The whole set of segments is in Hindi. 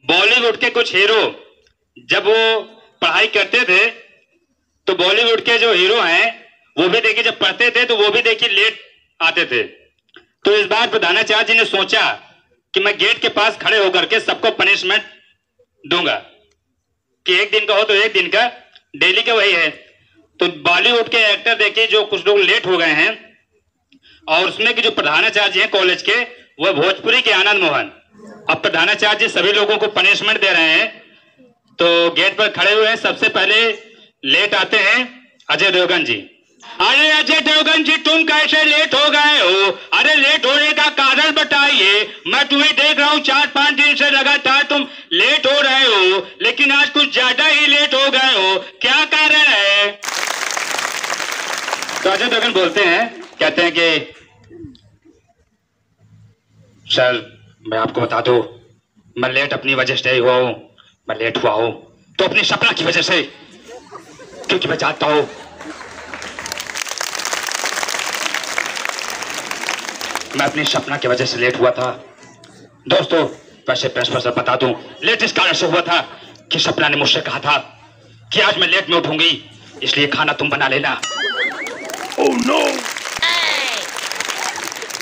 बॉलीवुड के कुछ हीरो जब वो पढ़ाई करते थे तो बॉलीवुड के जो हीरो हैं वो भी देखिए जब पढ़ते थे तो वो भी देखिए लेट आते थे। तो इस बार प्रधानाचार्य जी ने सोचा कि मैं गेट के पास खड़े होकर के सबको पनिशमेंट दूंगा कि एक दिन का हो तो एक दिन का, डेली का वही है। तो बॉलीवुड के एक्टर देखिए जो कुछ लोग लेट हो गए हैं और उसमें के जो प्रधानाचार्य जी हैं कॉलेज के वो भोजपुरी के आनंद मोहन। अब प्रधानाचार्य जी सभी लोगों को पनिशमेंट दे रहे हैं तो गेट पर खड़े हुए हैं। सबसे पहले लेट आते हैं अजय देवगन जी। अरे अजय देवगन जी तुम कैसे लेट हो गए हो? अरे लेट होने का कारण बताइए। मैं तुम्हें देख रहा हूँ 4-5 दिन से लगातार तुम लेट हो रहे हो, लेकिन आज कुछ ज्यादा ही लेट हो गए हो, क्या कारण है? तो अजय देवगन बोलते हैं, कहते हैं कि सर मैं आपको बता दूं मैं लेट अपनी वजह से ही हुआ हूं। मैं लेट हुआ हूं तो अपनी सपना की वजह से, क्योंकि मैं चाहता हूं मैं अपनी सपना की वजह से लेट हुआ था। दोस्तों वैसे प्रिंसिपल सर बता दूं लेट इस कारण से हुआ था कि सपना ने मुझसे कहा था कि आज मैं लेट में उठूंगी, इसलिए खाना तुम बना लेना। Oh no!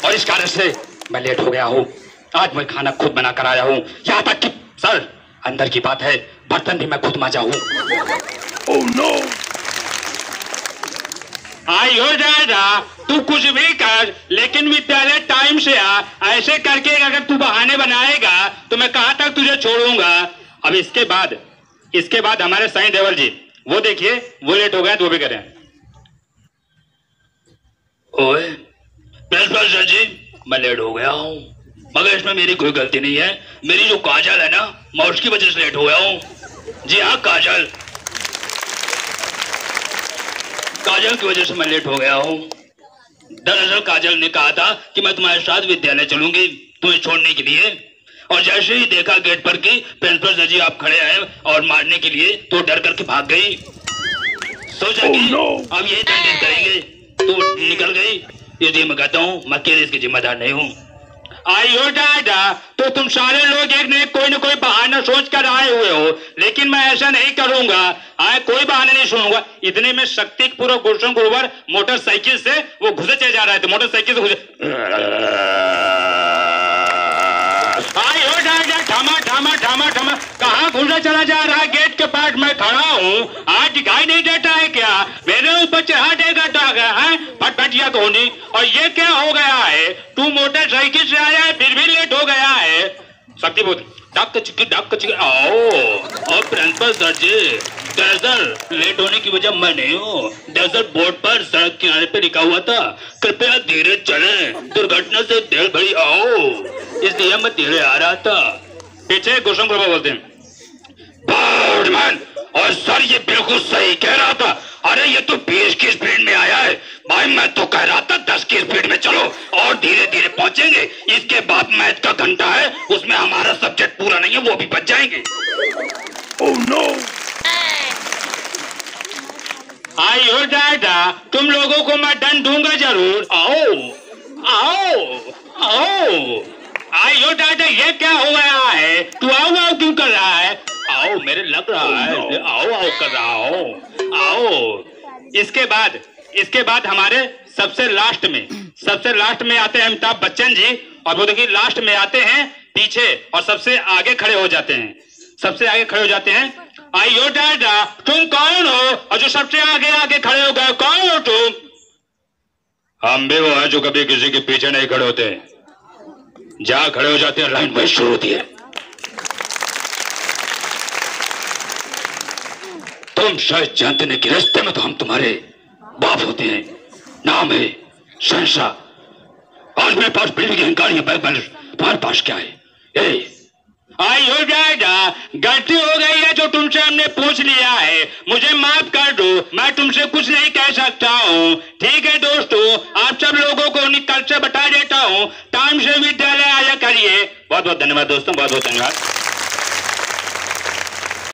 और इस कारण से मैं लेट हो गया हूं। आज मैं खाना खुद बना कर आया हूं, यहां तक कि सर अंदर की बात है बर्तन भी मैं खुद मांजा हूं। Oh no! आई हो जाएगा, तू कुछ भी कर लेकिन विद्यालय टाइम से आ। ऐसे करके अगर तू बहाने बनाएगा तो मैं कहां तक तुझे छोड़ूंगा। अब इसके बाद हमारे साईं देवल जी वो देखिए वो लेट हो गए तो वो भी करें। ओए प्रिंसिपल सर जी मैं लेट हो गया हूं, मगर इसमें मेरी कोई गलती नहीं है। मेरी जो काजल है ना मैं उसकी वजह से लेट हो गया हूं। जी हाँ काजल की वजह से मैं लेट हो गया हूं। दरअसल काजल ने कहा था कि मैं तुम्हारे साथ विद्यालय चलूंगी तुम्हें छोड़ने के लिए, और जैसे ही देखा गेट पर कि प्रिंसिपल सर जी आप खड़े आए और मारने के लिए तो डर करके भाग गई। सोचा कि अब यही दंडित करेंगे तो निकल गई। इसलिए मैं कहता हूँ मैं अकेले इसकी जिम्मेदार नहीं हूँ। आइयो दादा तो तुम सारे लोग एक ने कोई ना कोई बहाना सोच कर आए हुए हो, लेकिन मैं ऐसा नहीं करूंगा। कोई बहाना नहीं सुनूंगा। इतने में शक्ति पूरा गुलशन गुरुवर मोटरसाइकिल से वो घुसे चले जा रहे थे, मोटरसाइकिल से घुसे। आइयो दादा ठामा ठामा ठामा ठामा कहाँ घुसे चला जा रहा है? गेट के पास मैं खड़ा हूँ, आज दिखाई नहीं देता है क्या? मेरे ऊपर चढ़ा देगा फटफटिया कोनी। और ये क्या हो गया है? तू मोटरसाइकिल से आया है फिर भी लेट हो गया है। शक्ति बोल डक चिकी आओ। और प्रिंसिपल सर जी दरअसल लेट होने की वजह मैं नहीं हूँ। दरअसल बोर्ड पर सड़क किनारे पे लिखा हुआ था कृपया धीरे चलें, दुर्घटना से देर भरी आओ, इसलिए मैं धीरे आ रहा था। पीछे गुलशन गुरुवर बोलते हैं और सर ये बिल्कुल सही कह रहा था। अरे ये तो 20 की स्पीड में आया है भाई, मैं तो कह रहा था 10 की स्पीड में चलो और धीरे धीरे पहुंचेंगे। इसके बाद मैथ का घंटा है उसमें हमारा सब्जेक्ट पूरा नहीं है वो भी बच जाएंगे। Oh no! आई हो जाएगा, तुम लोगों को मैं दंड दूंगा जरूर। आओ आओ आओ। आई हो जाएगा, ये क्या हो गया है? तू आओ आओ क्यों कर रहा है? आओ मेरे लग रहा है आओ आओ कर रहा हूं आओ। इसके बाद हमारे सबसे लास्ट में आते हैं अमिताभ बच्चन जी, और वो देखिए लास्ट में आते हैं पीछे और सबसे आगे खड़े हो जाते हैं। आइयो दादा तुम कौन हो और जो सबसे आगे खड़े हो गए? कौन हो तुम? हम भी वो हैं जो कभी किसी के पीछे नहीं खड़े होते, जहां खड़े हो जाते हैं लाइन वही शुरू होती है। तुम शायद जानते नहीं कि रास्ते में तो हम तुम्हारे बाप होते हैं। नाम है शहंशाह। आज मेरे पास बिल्डिंग की गाड़ियां बैग बैलेंस, तुम्हारे पास क्या है? आई हो जाएगा, गलती हो गई है जो तुमसे हमने पूछ लिया है, मुझे माफ कर दो, मैं तुमसे कुछ नहीं कह सकता हूँ। ठीक है दोस्तों, आप सब लोगों को निकल से बता देता हूँ टाइम से विद्यालय आया करिए। बहुत बहुत धन्यवाद दोस्तों, बहुत बहुत धन्यवाद।